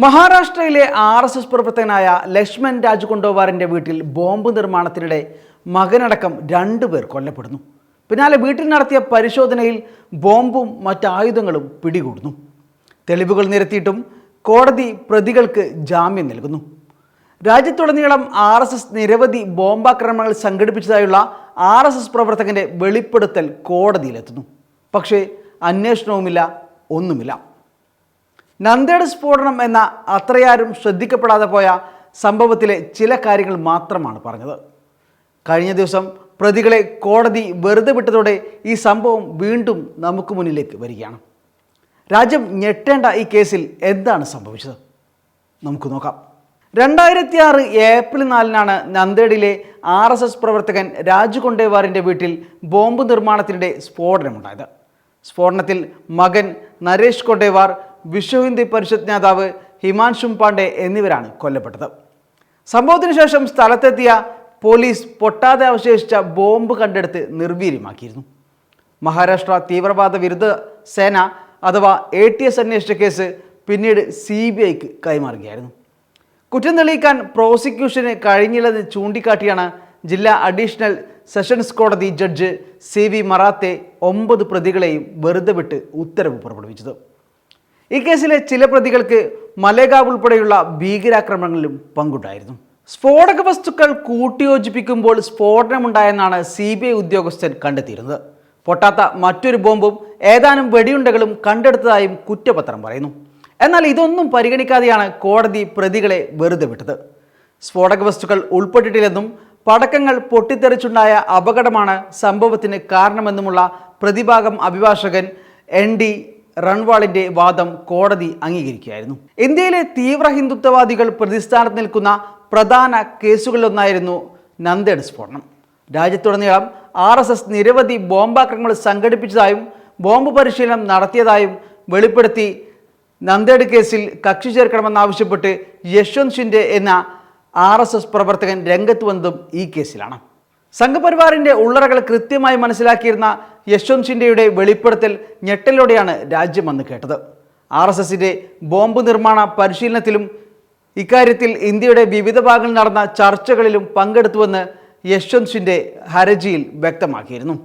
മഹാരാഷ്ട്രയിലെ RSS പ്രവർത്തകനായ ലക്ഷ്മൺ രാജ് കൊണ്ടോവാറിന്റെ വീട്ടിൽ ബോംബ് നിർമ്മാണത്തിനിടെ മകനടക്കം 2 പേർ കൊല്ലപ്പെടുന്നു. പിന്നാലെ വീട്ടിൽ നടത്തിയ പരിശോധനയിൽ ബോംബും മറ്റായുധങ്ങളും പിടികൂടുന്നു. തെളിവുകൾ നിരത്തിയിട്ടും കോടതി പ്രതികൾക്ക് ജാമ്യം നൽകുന്നു. രാജ്യത്തുടനീളം RSS നിരവധി ബോംബാക്രമണങ്ങൾ സംഘടിപ്പിച്ചതായുള്ള RSS പ്രവർത്തകന്റെ വെളിപ്പെടുത്തൽ കോടതിയിലെത്തുന്നു. പക്ഷേ അന്വേഷണവുമില്ല, ഒന്നുമില്ല. നന്ദേഡ് സ്ഫോടനം എന്ന അത്രയാരും ശ്രദ്ധിക്കപ്പെടാതെ പോയ സംഭവത്തിലെ ചില കാര്യങ്ങൾ മാത്രമാണ് പറഞ്ഞത്. കഴിഞ്ഞ ദിവസം പ്രതികളെ കോടതി വെറുതെ വിട്ടതോടെ ഈ സംഭവം വീണ്ടും നമുക്ക് മുന്നിലേക്ക് വരികയാണ്. രാജ്യം ഞെട്ടേണ്ട ഈ കേസിൽ എന്താണ് സംഭവിച്ചത്? നമുക്ക് നോക്കാം. 2006 ഏപ്രിൽ 4-നാണ് നന്ദേഡിലെ RSS പ്രവർത്തകൻ രാജ് കൊണ്ടേവാറിൻ്റെ വീട്ടിൽ ബോംബ് നിർമ്മാണത്തിനിടെ സ്ഫോടനമുണ്ടായത്. സ്ഫോടനത്തിൽ മകൻ നരേഷ് കൊണ്ടേവാർ, വിശ്വ ഹിന്ദു പരിഷത്ത് നേതാവ് ഹിമാൻഷു പാണ്ഡെ എന്നിവരാണ് കൊല്ലപ്പെട്ടത്. സംഭവത്തിന് ശേഷം സ്ഥലത്തെത്തിയ പോലീസ് പൊട്ടാതെ അവശേഷിച്ച ബോംബ് കണ്ടെടുത്ത് നിർവീര്യമാക്കിയിരുന്നു. മഹാരാഷ്ട്ര തീവ്രവാദ വിരുദ്ധ സേന അഥവാ ATS അന്വേഷിച്ച കേസ് പിന്നീട് CBIക്ക് കൈമാറുകയായിരുന്നു. കുറ്റം തെളിയിക്കാൻ പ്രോസിക്യൂഷന് കഴിഞ്ഞില്ലെന്ന് ചൂണ്ടിക്കാട്ടിയാണ് ജില്ലാ അഡീഷണൽ സെഷൻസ് കോടതി ജഡ്ജ് CV മറാത്തെ 9 പ്രതികളെയും വെറുതെ വിട്ട് ഉത്തരവ് പുറപ്പെടുവിച്ചത്. ഈ കേസിലെ ചില പ്രതികൾക്ക് മലേഗാവ് ഉൾപ്പെടെയുള്ള ഭീകരാക്രമണങ്ങളിലും പങ്കുണ്ടായിരുന്നു. സ്ഫോടക വസ്തുക്കൾ കൂട്ടിയോജിപ്പിക്കുമ്പോൾ സ്ഫോടനമുണ്ടായെന്നാണ് CBI ഉദ്യോഗസ്ഥൻ കണ്ടെത്തിയിരുന്നത്. പൊട്ടാത്ത മറ്റൊരു ബോംബും ഏതാനും വെടിയുണ്ടകളും കണ്ടെടുത്തതായും കുറ്റപത്രം പറയുന്നു. എന്നാൽ ഇതൊന്നും പരിഗണിക്കാതെയാണ് കോടതി പ്രതികളെ വെറുതെ വിട്ടത്. സ്ഫോടക വസ്തുക്കൾ ഉൾപ്പെട്ടിട്ടില്ലെന്നും പടക്കങ്ങൾ പൊട്ടിത്തെറിച്ചുണ്ടായ അപകടമാണ് സംഭവത്തിന് കാരണമെന്നുമുള്ള പ്രതിഭാഗം അഭിഭാഷകൻ ND റൺവാളിന്റെ വാദം കോടതി അംഗീകരിക്കുകയായിരുന്നു. ഇന്ത്യയിലെ തീവ്ര ഹിന്ദുത്വവാദികൾ പ്രതിസ്ഥാനത്ത് നിൽക്കുന്ന പ്രധാന കേസുകളിലൊന്നായിരുന്നു നന്ദേഡ് സ്ഫോടനം. രാജ്യത്തുടനീളം RSS നിരവധി ബോംബാക്രമണങ്ങൾ സംഘടിപ്പിച്ചതായും ബോംബ് പരിശീലനം നടത്തിയതായും വെളിപ്പെടുത്തി നന്ദേഡ് കേസിൽ കക്ഷി ചേർക്കണമെന്നാവശ്യപ്പെട്ട് യശ്വന്ത് ഷിൻഡെ എന്ന RSS പ്രവർത്തകൻ രംഗത്ത് വന്നതും ഈ കേസിലാണ്. സംഘപരിവാറിന്റെ ഉള്ളറകൾ കൃത്യമായി മനസ്സിലാക്കിയിരുന്ന യശ്വന്ത് ഷിൻഡെയുടെ വെളിപ്പെടുത്തൽ ഞെട്ടലോടെയാണ് രാജ്യം വന്ന് കേട്ടത്. RSSന്റെ ബോംബ് നിർമ്മാണ പരിശീലനത്തിലും ഇക്കാര്യത്തിൽ ഇന്ത്യയുടെ വിവിധ ഭാഗങ്ങളിൽ നടന്ന ചർച്ചകളിലും പങ്കെടുത്തുവെന്ന് യശ്വന്ത് ഷിൻഡെ ഹർജിയിൽ വ്യക്തമാക്കിയിരുന്നു.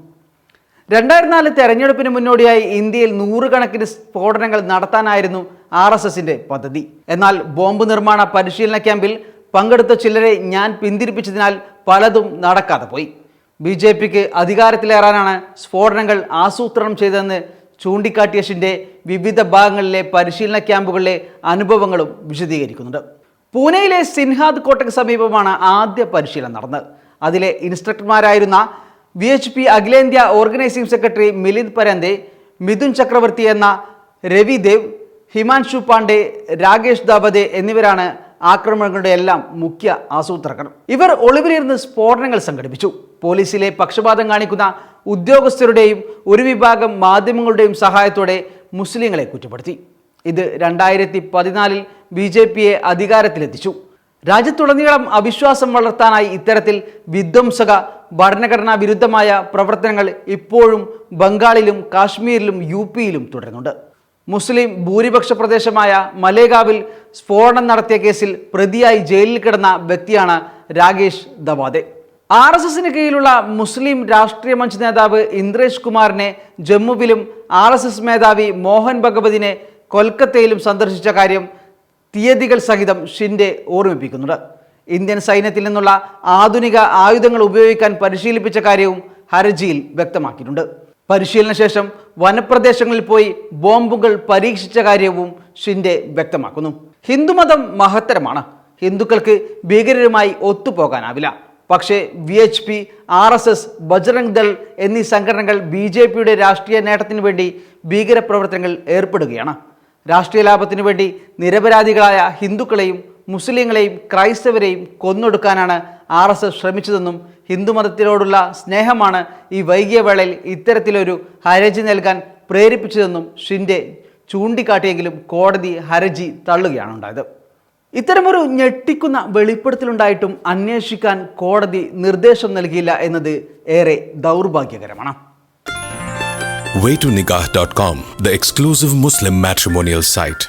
2004 തെരഞ്ഞെടുപ്പിന് മുന്നോടിയായി ഇന്ത്യയിൽ 100 കണക്കിന് സ്ഫോടനങ്ങൾ നടത്താനായിരുന്നു RSSന്റെ പദ്ധതി. എന്നാൽ ബോംബ് നിർമ്മാണ പരിശീലന ക്യാമ്പിൽ പങ്കെടുത്ത ചിലരെ ഞാൻ പിന്തിരിപ്പിച്ചതിനാൽ പലതും നടക്കാതെ പോയി. BJPക്ക് അധികാരത്തിലേറാനാണ് സ്ഫോടനങ്ങൾ ആസൂത്രണം ചെയ്തതെന്ന് ചൂണ്ടിക്കാട്ടിയ ഷിൻഡെ വിവിധ ഭാഗങ്ങളിലെ പരിശീലന ക്യാമ്പുകളിലെ അനുഭവങ്ങളും വിശദീകരിക്കുന്നുണ്ട്. പൂനെയിലെ സിൻഹാദ് കോട്ടയ്ക്ക് സമീപമാണ് ആദ്യ പരിശീലനം നടന്നത്. അതിലെ ഇൻസ്ട്രക്ടർമാരായിരുന്ന VHP അഖിലേന്ത്യാ ഓർഗനൈസിംഗ് സെക്രട്ടറി മിലിന്ദ് പരന്തെ, മിഥുൻ ചക്രവർത്തി എന്ന രവി ദേവ്, ഹിമാൻഷു പാണ്ഡെ, രാകേഷ് ദാവദെ എന്നിവരാണ് ആക്രമണങ്ങളുടെ എല്ലാം മുഖ്യ ആസൂത്രകർ. ഇവർ ഒളിവിലിരുന്ന് സ്ഫോടനങ്ങൾ സംഘടിപ്പിച്ചു. പോലീസിലെ പക്ഷപാതം കാണിക്കുന്ന ഉദ്യോഗസ്ഥരുടെയും ഒരു വിഭാഗം മാധ്യമങ്ങളുടെയും സഹായത്തോടെ മുസ്ലിങ്ങളെ കുറ്റപ്പെടുത്തി. ഇത് 2014 BJPയെ അധികാരത്തിലെത്തിച്ചു. രാജ്യത്തുടനീളം അവിശ്വാസം വളർത്താനായി ഇത്തരത്തിൽ വിധ്വംസക ഭരണഘടനാ വിരുദ്ധമായ പ്രവർത്തനങ്ങൾ ഇപ്പോഴും ബംഗാളിലും കാശ്മീരിലും UPയിലും തുടരുന്നുണ്ട്. മുസ്ലിം ഭൂരിപക്ഷ പ്രദേശമായ മലേഗാവിൽ സ്ഫോടനം നടത്തിയ കേസിൽ പ്രതിയായി ജയിലിൽ കിടന്ന വ്യക്തിയാണ് രാകേഷ് ദവാദെ. RSSന് കീഴിലുള്ള മുസ്ലിം രാഷ്ട്രീയ മഞ്ച് നേതാവ് ഇന്ദ്രേഷ് കുമാറിനെ ജമ്മുവിലും RSS മേധാവി മോഹൻ ഭഗവതിനെ കൊൽക്കത്തയിലും സന്ദർശിച്ച കാര്യം തീയതികൾ സഹിതം ഷിൻഡെ ഓർമ്മിപ്പിക്കുന്നുണ്ട്. ഇന്ത്യൻ സൈന്യത്തിൽ നിന്നുള്ള ആധുനിക ആയുധങ്ങൾ ഉപയോഗിക്കാൻ പരിശീലിപ്പിച്ച കാര്യവും ഹർജിയിൽ വ്യക്തമാക്കിയിട്ടുണ്ട്. പരിശീലന ശേഷം വനപ്രദേശങ്ങളിൽ പോയി ബോംബുകൾ പരീക്ഷിച്ച കാര്യവും ഷിൻഡെ വ്യക്തമാക്കുന്നു. ഹിന്ദുമതം മഹത്തരമാണ്. ഹിന്ദുക്കൾക്ക് ഭീകരരുമായി ഒത്തുപോകാനാവില്ല. പക്ഷേ VHP, RSS, ബജ്രംഗ് ദൾ എന്നീ സംഘടനകൾ BJPയുടെ രാഷ്ട്രീയ നേട്ടത്തിനു വേണ്ടി ഭീകരപ്രവർത്തനങ്ങളിൽ ഏർപ്പെടുകയാണ്. രാഷ്ട്രീയ ലാഭത്തിനു വേണ്ടി നിരപരാധികളായ ഹിന്ദുക്കളെയും മുസ്ലിങ്ങളെയും ക്രൈസ്തവരെയും കൊന്നൊടുക്കാനാണ് RSS ശ്രമിച്ചതെന്നും ഹിന്ദുമതത്തിനോടുള്ള സ്നേഹമാണ് ഈ വൈകിയ വേളയിൽ ഇത്തരത്തിലൊരു ഹർജി നൽകാൻ പ്രേരിപ്പിച്ചതെന്നും ഷിൻഡെ ചൂണ്ടിക്കാട്ടിയെങ്കിലും കോടതി ഹർജി തള്ളുകയാണ് ഉണ്ടായത്. ഇത്തരമൊരു ഞെട്ടിക്കുന്ന വെളിപ്പെടുത്തലുണ്ടായിട്ടും അന്വേഷിക്കാൻ കോടതി നിർദ്ദേശം നൽകിയില്ല എന്നത് ഏറെ ദൗർഭാഗ്യകരമാണ്. waytonikah.com, the exclusive Muslim matrimonial site.